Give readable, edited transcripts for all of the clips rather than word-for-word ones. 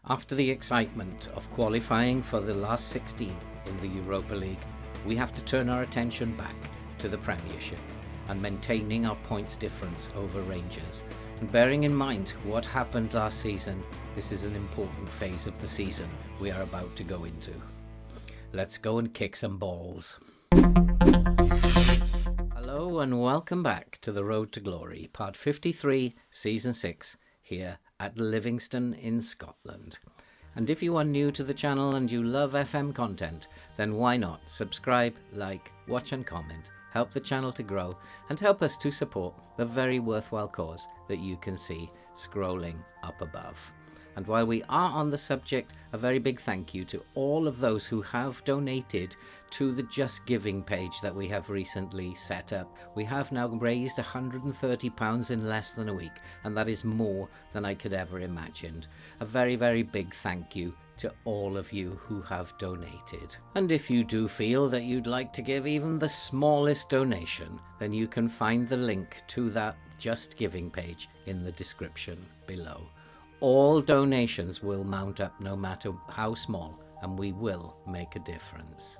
After the excitement of qualifying for the last 16 in the Europa League, we have to turn our attention back to the Premiership and maintaining our points difference over Rangers. And bearing in mind what happened last season, this is an important phase of the season we are about to go into. Let's go and kick some balls. Hello and welcome back to The Road to Glory, part 53, season 6, here at Livingston in Scotland. And if you are new to the channel and you love FM content, then why not subscribe, like, watch and comment, help the channel to grow and help us to support the very worthwhile cause that you can see scrolling up above. And while we are on the subject, a very big thank you to all of those who have donated to the Just Giving page that we have recently set up. We have now raised £130 in less than a week, and that is more than I could ever imagined. A very, very big thank you to all of you who have donated. And if you do feel that you'd like to give even the smallest donation, then you can find the link to that Just Giving page in the description below. All donations will mount up no matter how small, and we will make a difference.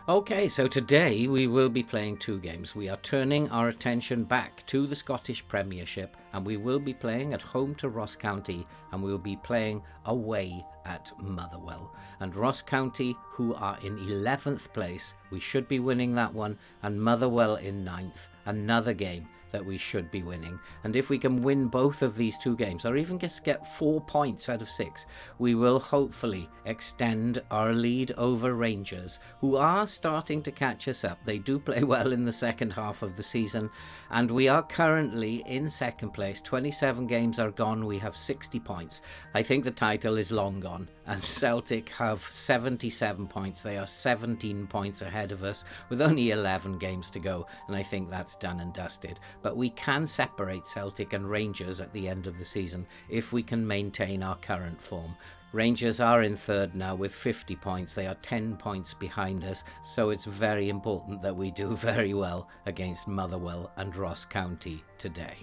Okay, so today we will be playing two games. We are turning our attention back to the Scottish Premiership, and we will be playing at home to Ross County, and we will be playing away at Motherwell. And Ross County, who are in 11th place, we should be winning that one, and Motherwell in 9th, another game that we should be winning. And if we can win both of these two games, or even just get 4 points out of 6, we will hopefully extend our lead over Rangers, who are starting to catch us up. They do play well in the second half of the season, and we are currently in second place. 27 games are gone. We have 60 points. I think the title is long gone, and Celtic have 77 points. They are 17 points ahead of us with only 11 games to go, and I think that's done and dusted. But we can separate Celtic and Rangers at the end of the season if we can maintain our current form. Rangers are in third now with 50 points. They are 10 points behind us, so it's very important that we do very well against Motherwell and Ross County today.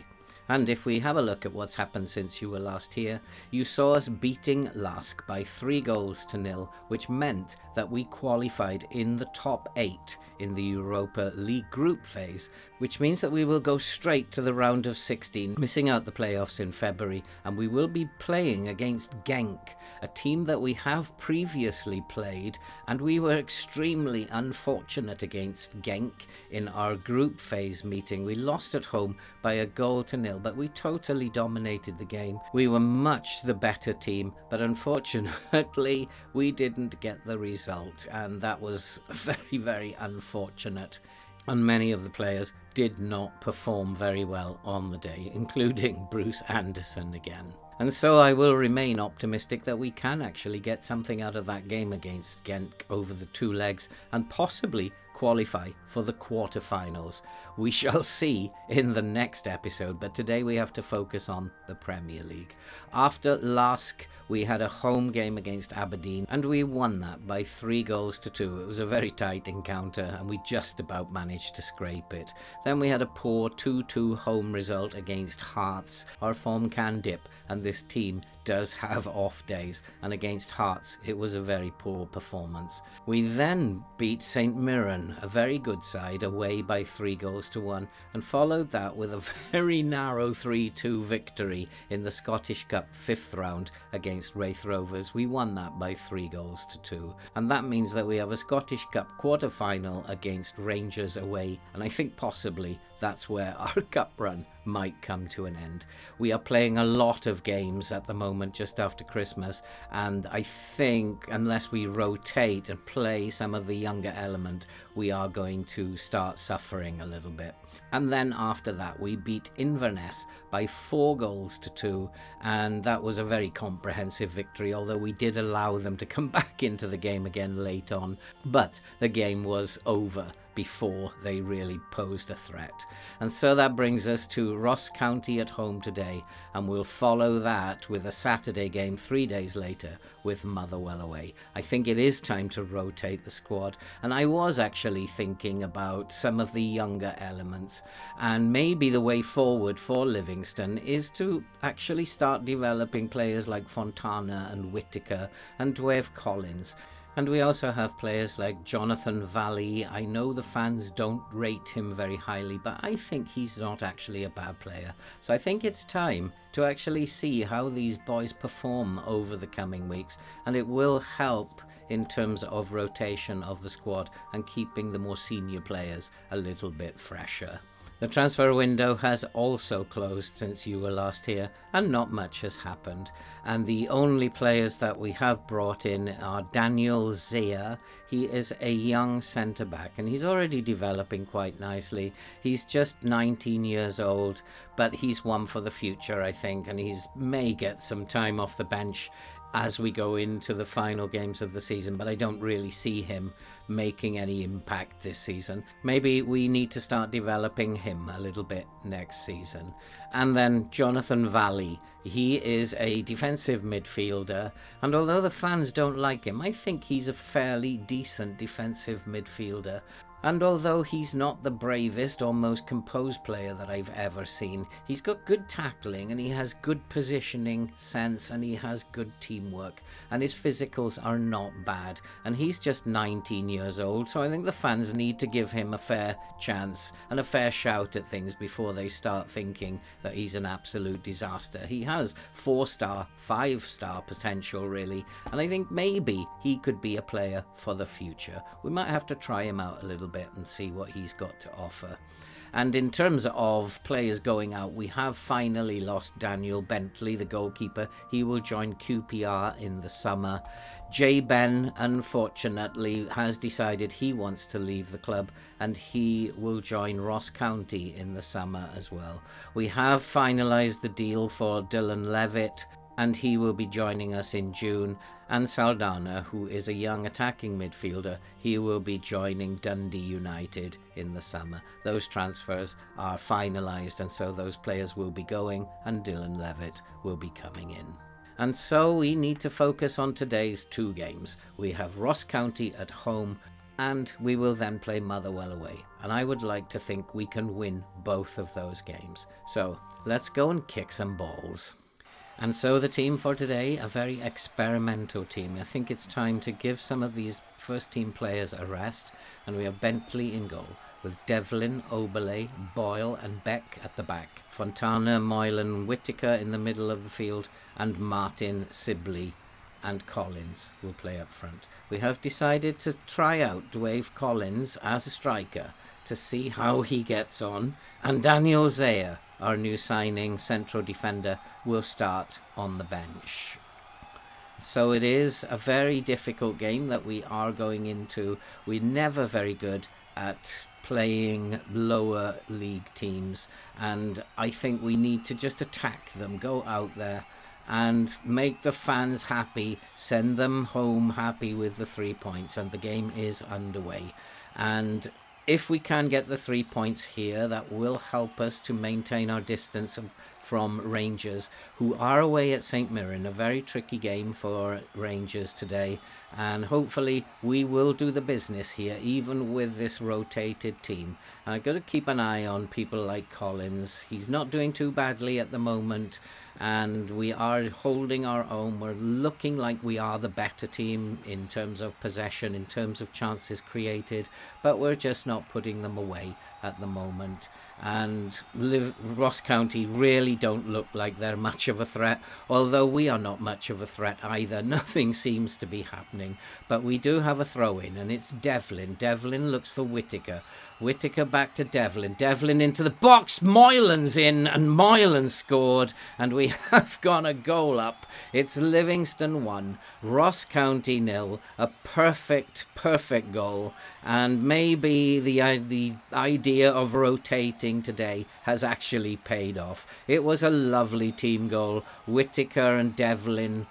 And if we have a look at what's happened since you were last here, you saw us beating Lask by 3-0, which meant that we qualified in the top 8 in the Europa League group phase, which means that we will go straight to the round of 16, missing out the playoffs in February, and we will be playing against Genk, a team that we have previously played, and we were extremely unfortunate against Genk in our group phase meeting. We lost at home by 1-0, but we totally dominated the game. We were much the better team, but unfortunately we didn't get the result, and that was very, very unfortunate. And many of the players did not perform very well on the day, including Bruce Anderson again. And so I will remain optimistic that we can actually get something out of that game against Genk over the 2 legs and possibly qualify for the quarterfinals. We shall see in the next episode, but today we have to focus on the Premier League. After Lask, we had a home game against Aberdeen, and we won that by 3-2. It was a very tight encounter, and we just about managed to scrape it. Then we had a poor 2-2 home result against Hearts. Our form can dip, and this team does have off days, and against Hearts it was a very poor performance. We then beat St Mirren, a very good side, away by 3-1, and followed that with a very narrow 3-2 victory in the Scottish Cup 5th round against Wraith Rovers. We won that by 3-2, and that means that we have a Scottish Cup quarter-final against Rangers away, and I think possibly that's where our cup run might come to an end. We are playing a lot of games at the moment just after Christmas, and I think unless we rotate and play some of the younger element, we are going to start suffering a little bit. And then after that we beat Inverness by 4-2, and that was a very comprehensive victory, although we did allow them to come back into the game again late on, but the game was over before they really posed a threat. And so that brings us to Ross County at home today, and we'll follow that with a Saturday game 3 days later with Motherwell away. I think it is time to rotate the squad, and I was actually thinking about some of the younger elements, and maybe the way forward for Livingston is to actually start developing players like Fontana and Whittaker and Dwayne Collins. And we also have players like Jonathan Valley. I know the fans don't rate him very highly, but I think he's not actually a bad player. So I think it's time to actually see how these boys perform over the coming weeks, and it will help in terms of rotation of the squad and keeping the more senior players a little bit fresher. The transfer window has also closed since you were last here, and not much has happened. And the only players that we have brought in are Daniel Zea. He is a young centre-back, and he's already developing quite nicely. He's just 19 years old, but he's one for the future, I think, and he may get some time off the bench as we go into the final games of the season, but I don't really see him making any impact this season. Maybe we need to start developing him a little bit next season. And then Jonathan Valley, he is a defensive midfielder, and although the fans don't like him, I think he's a fairly decent defensive midfielder. And although he's not the bravest or most composed player that I've ever seen, he's got good tackling, and he has good positioning sense, and he has good teamwork, and his physicals are not bad, and he's just 19 years old, so I think the fans need to give him a fair chance and a fair shout at things before they start thinking that he's an absolute disaster. He has 4-star, 5-star potential really, and I think maybe he could be a player for the future. We might have to try him out a little bit and see what he's got to offer. And in terms of players going out, we have finally lost Daniel Bentley, the goalkeeper. He will join QPR in the summer. J. Ben, unfortunately, has decided he wants to leave the club, and he will join Ross County in the summer as well. We have finalised the deal for Dylan Levitt, and he will be joining us in June. And Saldana, who is a young attacking midfielder, he will be joining Dundee United in the summer. Those transfers are finalised, and so those players will be going, and Dylan Levitt will be coming in. And so we need to focus on today's 2 games. We have Ross County at home, and we will then play Motherwell away. And I would like to think we can win both of those games. So let's go and kick some balls. And so the team for today, a very experimental team. I think it's time to give some of these first team players a rest. And we have Bentley in goal, with Devlin, Oberle, Boyle and Beck at the back. Fontana, Moylan, Whittaker in the middle of the field, and Martin, Sibley and Collins will play up front. We have decided to try out Dwayne Collins as a striker to see how he gets on. And Daniel Zea, our new signing central defender, will start on the bench. So it is a very difficult game that we are going into. We're never very good at playing lower league teams, and I think we need to just attack them, go out there and make the fans happy, send them home happy with the 3 points, and the game is underway. And if we can get the 3 points here, that will help us to maintain our distance from Rangers, who are away at St Mirren. A very tricky game for Rangers today, and hopefully we will do the business here, even with this rotated team. And I've got to keep an eye on people like Collins. He's not doing too badly at the moment, and we are holding our own. We're looking like we are the better team in terms of possession, in terms of chances created, but we're just not putting them away at the moment. And Ross County really don't look like they're much of a threat, although we are not much of a threat either. Nothing seems to be happening, but we do have a throw-in, and it's Devlin. Devlin looks for Whittaker. Whittaker back to Devlin. Devlin into the box. Moylan's in, and Moylan scored, and we have got a goal up. It's Livingston 1, Ross County 0. A perfect goal, and maybe the idea of rotating today has actually paid off. It was a lovely team goal. Whittaker and Devlin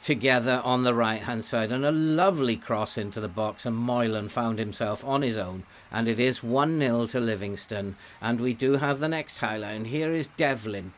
together on the right-hand side, and a lovely cross into the box, and Moylan found himself on his own, and it is 1-0 to Livingston. And we do have the next highlight, and here is Devlin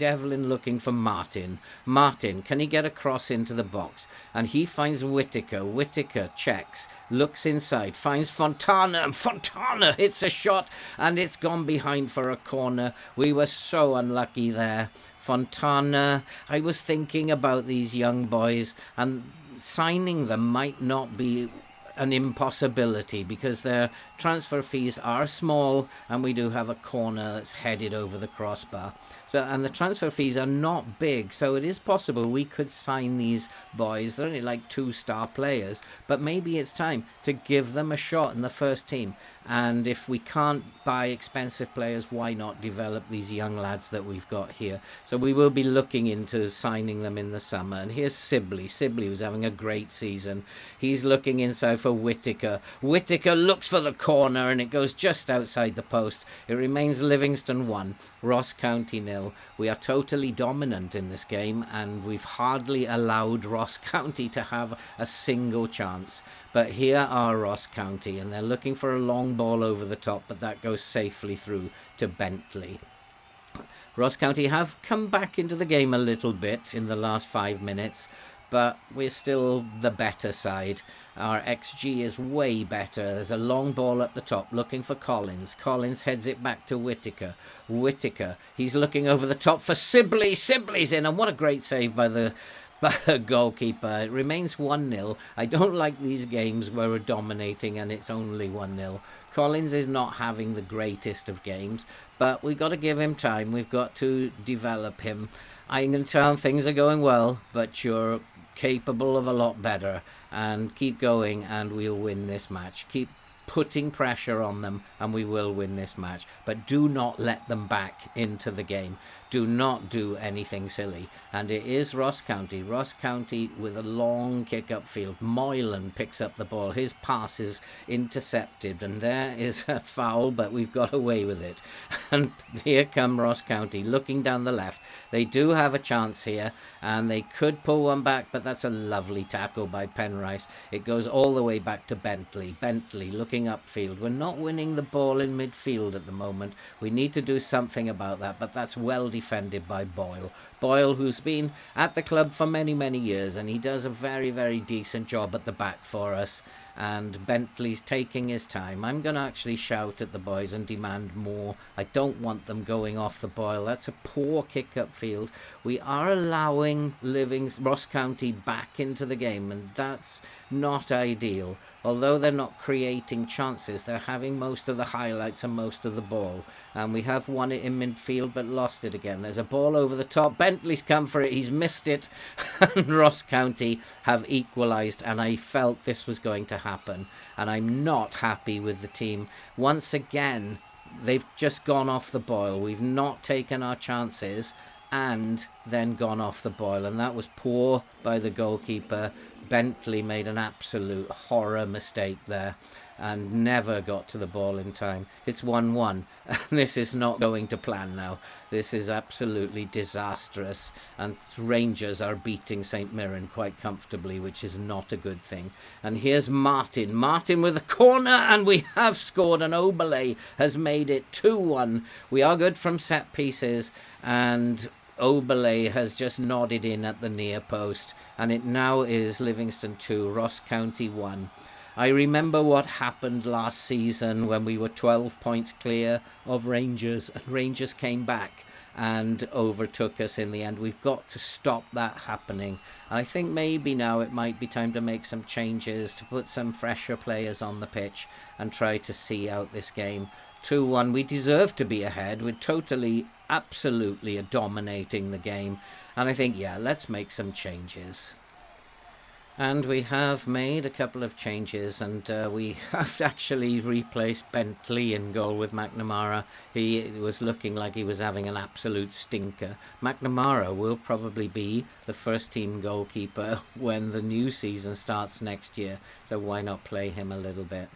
looking for Martin. Can he get a cross into the box? And he finds Whittaker checks, looks inside, finds Fontana, and Fontana hits a shot, and it's gone behind for a corner. We were so unlucky there. Fontana, I was thinking about these young boys, and signing them might not be an impossibility because their transfer fees are small, and we do have a corner that's headed over the crossbar. And the transfer fees are not big, so it is possible we could sign these boys. They're only like 2-star players, but maybe it's time to give them a shot in the first team. And if we can't buy expensive players, why not develop these young lads that we've got here? So we will be looking into signing them in the summer. And here's Sibley. Sibley was having a great season. He's looking inside for Whittaker. Whittaker looks for the corner, and it goes just outside the post. It remains Livingston 1, Ross County 0. We are totally dominant in this game, and we've hardly allowed Ross County to have a single chance. But here are Ross County, and they're looking for a long ball over the top, but that goes safely through to Bentley. Ross County have come back into the game a little bit in the last 5 minutes, but we're still the better side. Our XG is way better. There's a long ball up the top looking for Collins. Collins heads it back to Whittaker. He's looking over the top for Sibley. Sibley's in, and what a great save by the goalkeeper. It remains 1-0. I don't like these games where we're dominating and it's only 1-0. Collins is not having the greatest of games, but we've got to give him time. We've got to develop him. I can tell things are going well, but you're capable of a lot better, and keep going and we'll win this match. Keep putting pressure on them and we will win this match, but do not let them back into the game. Do not do anything silly. And it is Ross County with a long kick upfield. Moylan picks up the ball. His pass is intercepted, and there is a foul, but we've got away with it. And here come Ross County looking down the left. They do have a chance here, and they could pull one back, but that's a lovely tackle by Penrice. It goes all the way back to Bentley looking upfield. We're not winning the ball in midfield at the moment. We need to do something about that, but that's well defended by Boyle, who's been at the club for many years, and he does a very, very decent job at the back for us. And Bentley's taking his time. I'm going to actually shout at the boys and demand more. I don't want them going off the Boyle. That's a poor kick upfield. We are allowing Ross County back into the game, and that's not ideal. Although they're not creating chances, they're having most of the highlights and most of the ball. And we have won it in midfield but lost it again. There's a ball over the top. Bentley's come for it. He's missed it. And Ross County have equalised, and I felt this was going to happen. And I'm not happy with the team. Once again, they've just gone off the Boyle. We've not taken our chances and then gone off the Boyle, and that was poor by the goalkeeper. Bentley made an absolute horror mistake there and never got to the ball in time. It's 1-1, and this is not going to plan now. This is absolutely disastrous, and Rangers are beating St Mirren quite comfortably, which is not a good thing. And here's Martin with a corner, and we have scored, and Oberle has made it 2-1. We are good from set pieces, and Oberle has just nodded in at the near post, and it now is Livingston 2, Ross County 1. I remember what happened last season when we were 12 points clear of Rangers, and Rangers came back and overtook us in the end. We've got to stop that happening. I think maybe now it might be time to make some changes, to put some fresher players on the pitch and try to see out this game. 2-1, we deserve to be ahead. We're absolutely dominating the game. And I think, let's make some changes. And we have made a couple of changes, and we have actually replaced Bentley in goal with McNamara. He was looking like he was having an absolute stinker. McNamara will probably be the first team goalkeeper when the new season starts next year, so why not play him a little bit?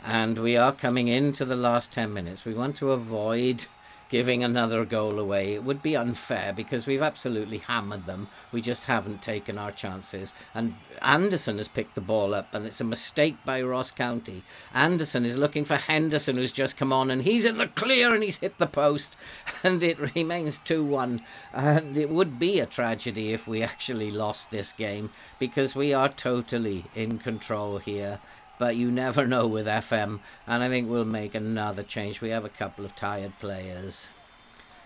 And we are coming into the last 10 minutes. We want to avoid giving another goal away. It would be unfair because we've absolutely hammered them. We just haven't taken our chances. And Anderson has picked the ball up, and it's a mistake by Ross County. Anderson is looking for Henderson, who's just come on, and he's in the clear and he's hit the post, and it remains 2-1. And it would be a tragedy if we actually lost this game, because we are totally in control here. But you never know with FM, and I think we'll make another change. We have a couple of tired players,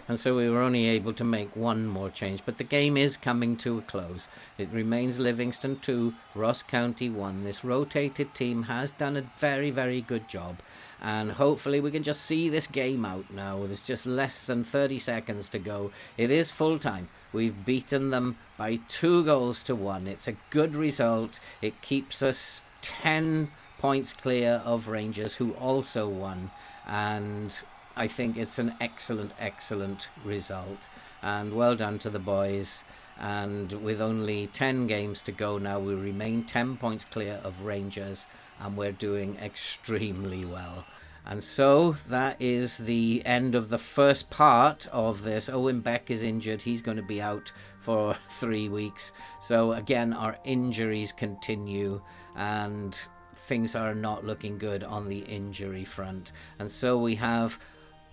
and so we were only able to make one more change. But the game is coming to a close. It remains Livingston 2, Ross County 1. This rotated team has done a very, very good job, and hopefully we can just see this game out now. There's just less than 30 seconds to go. It is full time. We've beaten them by 2-1. It's a good result. It keeps us 10 points clear of Rangers, who also won, and I think it's an excellent result, and well done to the boys. And with only 10 games to go now, we remain 10 points clear of Rangers, and we're doing extremely well. And so that is the end of the first part of this. Owen Beck is injured. He's going to be out for 3 weeks. So again, our injuries continue, and things are not looking good on the injury front. And so we have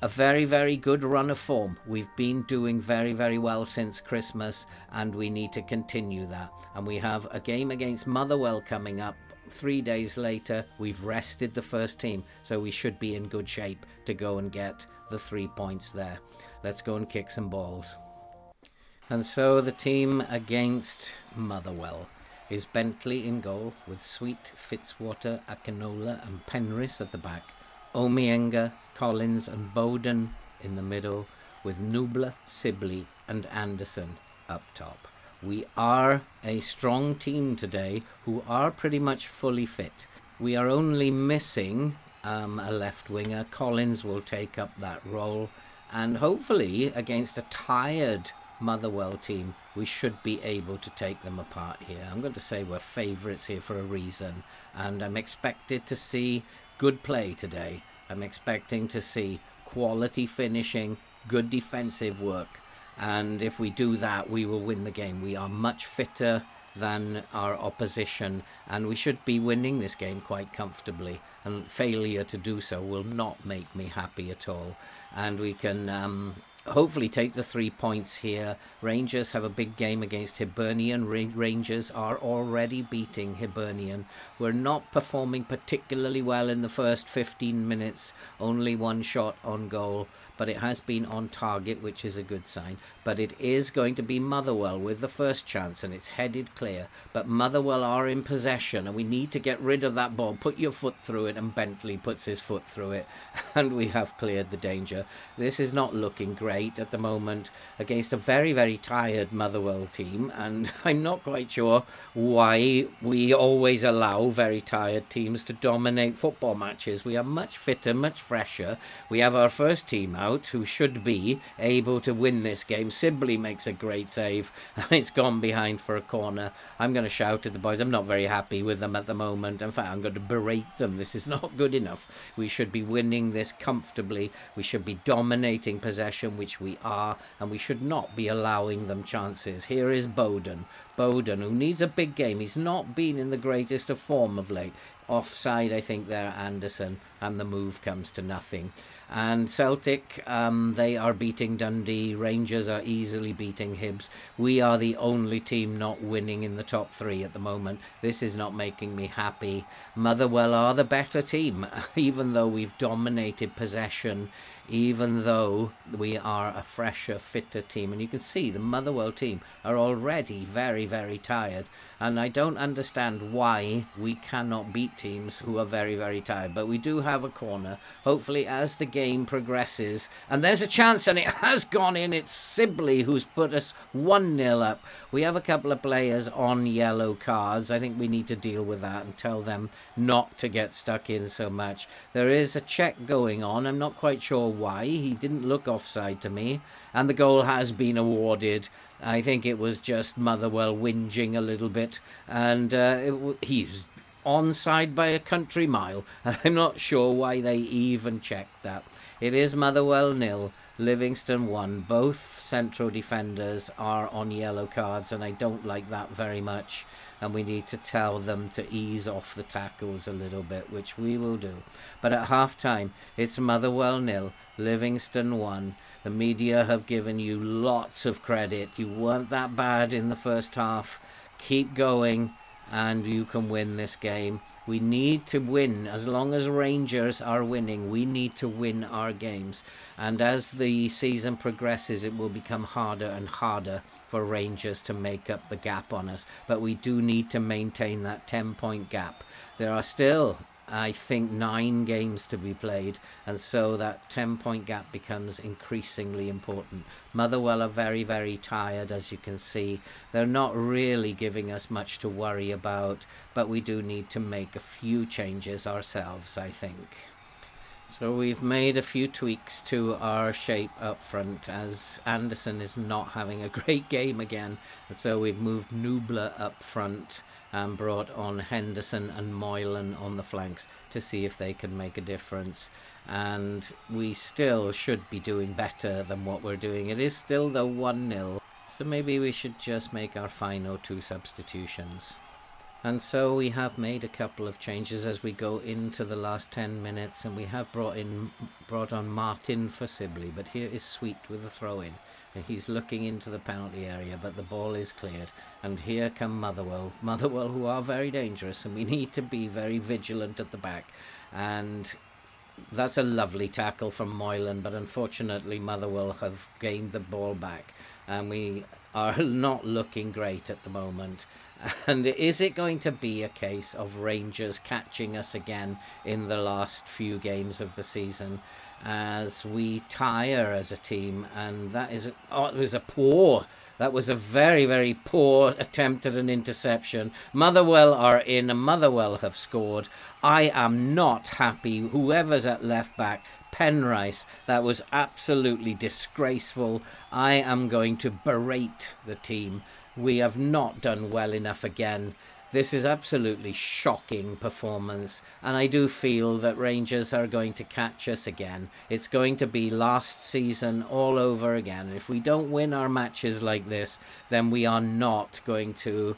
a very, very good run of form. We've been doing very, very well since Christmas, and we need to continue that. And we have a game against Motherwell coming up 3 days later. We've rested the first team, so we should be in good shape to go and get the 3 points there. Let's go and kick some balls. And so the team against Motherwell is Bentley in goal, with Sweet, Fitzwater, Akinola and Penrith at the back. Omienga, Collins and Bowden in the middle, with Nubla, Sibley and Anderson up top. We are a strong team today who are pretty much fully fit. We are only missing a left winger. Collins will take up that role, and hopefully against a tired Motherwell team, we should be able to take them apart here. I'm going to say we're favourites here for a reason, and I'm expected to see good play today. I'm expecting to see quality finishing, good defensive work, and if we do that, we will win the game. We are much fitter than our opposition, and we should be winning this game quite comfortably, and failure to do so will not make me happy at all. And we can hopefully take the 3 points here. Rangers have a big game against Hibernian. Rangers are already beating Hibernian. We're not performing particularly well in the first 15 minutes. Only one shot on goal, but it has been on target, which is a good sign. But it is going to be Motherwell with the first chance, and it's headed clear. But Motherwell are in possession, and we need to get rid of that ball. Put your foot through it, and Bentley puts his foot through it, and we have cleared the danger. This is not looking great at the moment against a very, very tired Motherwell team, and I'm not quite sure why we always allow very tired teams to dominate football matches. We are much fitter, much fresher. We have our first team out who should be able to win this game. Sibley makes a great save, and it's gone behind for a corner. I'm going to shout at the boys. I'm not very happy with them at the moment. In fact, I'm going to berate them. This is not good enough. We should be winning this comfortably. We should be dominating possession, which we are, and we should not be allowing them chances. Here is Bowden, who needs a big game. He's not been in the greatest of form of late. Offside, I think, there, Anderson, and the move comes to nothing. And Celtic, they are beating Dundee. Rangers are easily beating Hibs. We are the only team not winning in the top 3 at the moment. This is not making me happy. Motherwell are the better team, even though we've dominated possession, even though we are a fresher, fitter team. And you can see the Motherwell team are already very, very tired. And I don't understand why we cannot beat teams who are very, very tired. But we do have a corner. Hopefully, as the game progresses, and there's a chance, and it has gone in. It's Sibley who's put us 1-0 up. We have a couple of players on yellow cards. I think we need to deal with that and tell them not to get stuck in so much. There is a check going on. I'm not quite sure why. He didn't look offside to me, and the goal has been awarded. I think it was just Motherwell whinging a little bit, and he's onside by a country mile. I'm not sure why they even checked that. It is Motherwell 0, Livingston 1. Both central defenders are on yellow cards, and I don't like that very much. And we need to tell them to ease off the tackles a little bit, which we will do. But at half-time, it's Motherwell 0, Livingston 1. The media have given you lots of credit. You weren't that bad in the first half. Keep going, and you can win this game. We need to win. As long as Rangers are winning, we need to win our games. And as the season progresses, it will become harder and harder for Rangers to make up the gap on us. But we do need to maintain that 10-point gap. There are still, I think, 9 games to be played, and so that 10-point gap becomes increasingly important. Motherwell are very, very tired, as you can see. They're not really giving us much to worry about, but we do need to make a few changes ourselves, I think. So we've made a few tweaks to our shape up front, as Anderson is not having a great game again, and so we've moved Nubler up front and brought on Henderson and Moylan on the flanks to see if they can make a difference. And we still should be doing better than what we're doing. It is still the 1-0, so maybe we should just make our final 2 substitutions. And so we have made a couple of changes as we go into the last 10 minutes, and we have brought on Martin for Sibley, but here is Sweet with a throw-in. And he's looking into the penalty area, but the ball is cleared. And here come Motherwell, who are very dangerous, and we need to be very vigilant at the back. And that's a lovely tackle from Moylan, but unfortunately Motherwell have gained the ball back, and we are not looking great at the moment. And is it going to be a case of Rangers catching us again in the last few games of the season as we tire as a team? And that was a very, very poor attempt at an interception. Motherwell are in, and Motherwell have scored. I am not happy. Whoever's at left back, Penrice, that was absolutely disgraceful. I am going to berate the team. We have not done well enough again. This is absolutely shocking performance, and I do feel that Rangers are going to catch us again. It's going to be last season all over again. If we don't win our matches like this, then we are not going to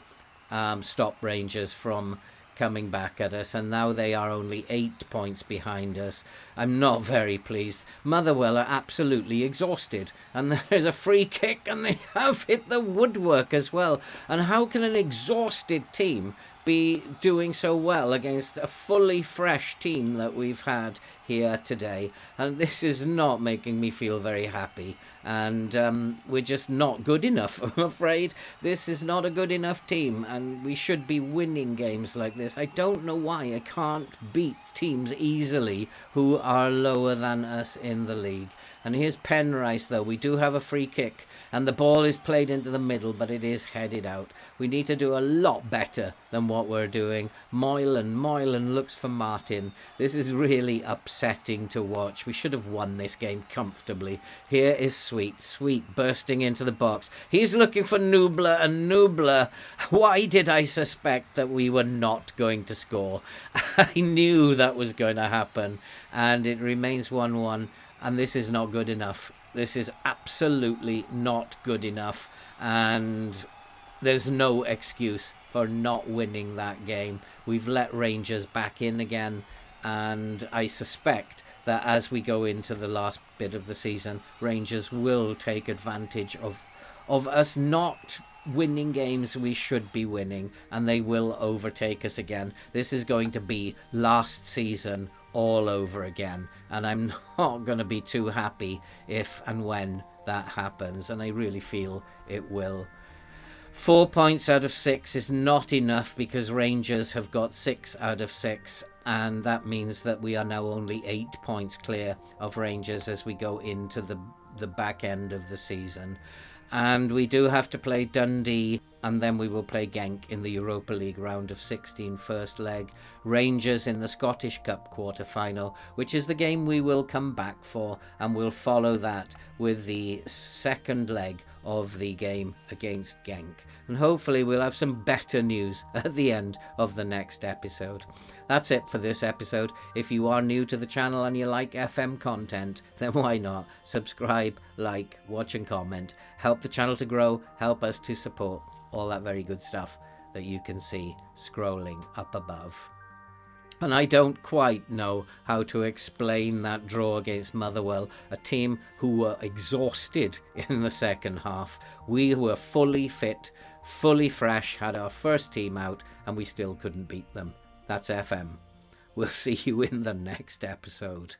stop Rangers from coming back at us, and now they are only 8 points behind us. I'm not very pleased. Motherwell are absolutely exhausted, and there's a free kick, and they have hit the woodwork as well. And how can an exhausted team be doing so well against a fully fresh team that we've had here today? And this is not making me feel very happy, and we're just not good enough. I'm afraid this is not a good enough team, and we should be winning games like this. I don't know why I can't beat teams easily who are lower than us in the league. And here's Penrice, though. We do have a free kick, and the ball is played into the middle, but it is headed out. We need to do a lot better than what we're doing. Moylan looks for Martin. This is really upsetting to watch. We should have won this game comfortably. Here is Sweet bursting into the box. He's looking for Nubler, and Nubler, why did I suspect that we were not going to score? I knew that was going to happen, and it remains 1-1. And this is not good enough. This is absolutely not good enough. And there's no excuse for not winning that game. We've let Rangers back in again. And I suspect that as we go into the last bit of the season, Rangers will take advantage of us not winning games we should be winning. And they will overtake us again. This is going to be last season all over again, and I'm not going to be too happy if and when that happens, and I really feel it will. 4 points out of 6 is not enough because Rangers have got 6 out of 6, and that means that we are now only 8 points clear of Rangers as we go into the back end of the season. And we do have to play Dundee, and then we will play Genk in the Europa League round of 16 first leg. Rangers in the Scottish Cup quarter-final, which is the game we will come back for, and we'll follow that with the second leg of the game against Genk. And hopefully we'll have some better news at the end of the next episode. That's it for this episode. If you are new to the channel and you like FM content, then why not subscribe, like, watch and comment. Help the channel to grow, help us to support all that very good stuff that you can see scrolling up above. And I don't quite know how to explain that draw against Motherwell, a team who were exhausted in the second half. We were fully fit, fully fresh, had our first team out, and we still couldn't beat them. That's FM. We'll see you in the next episode.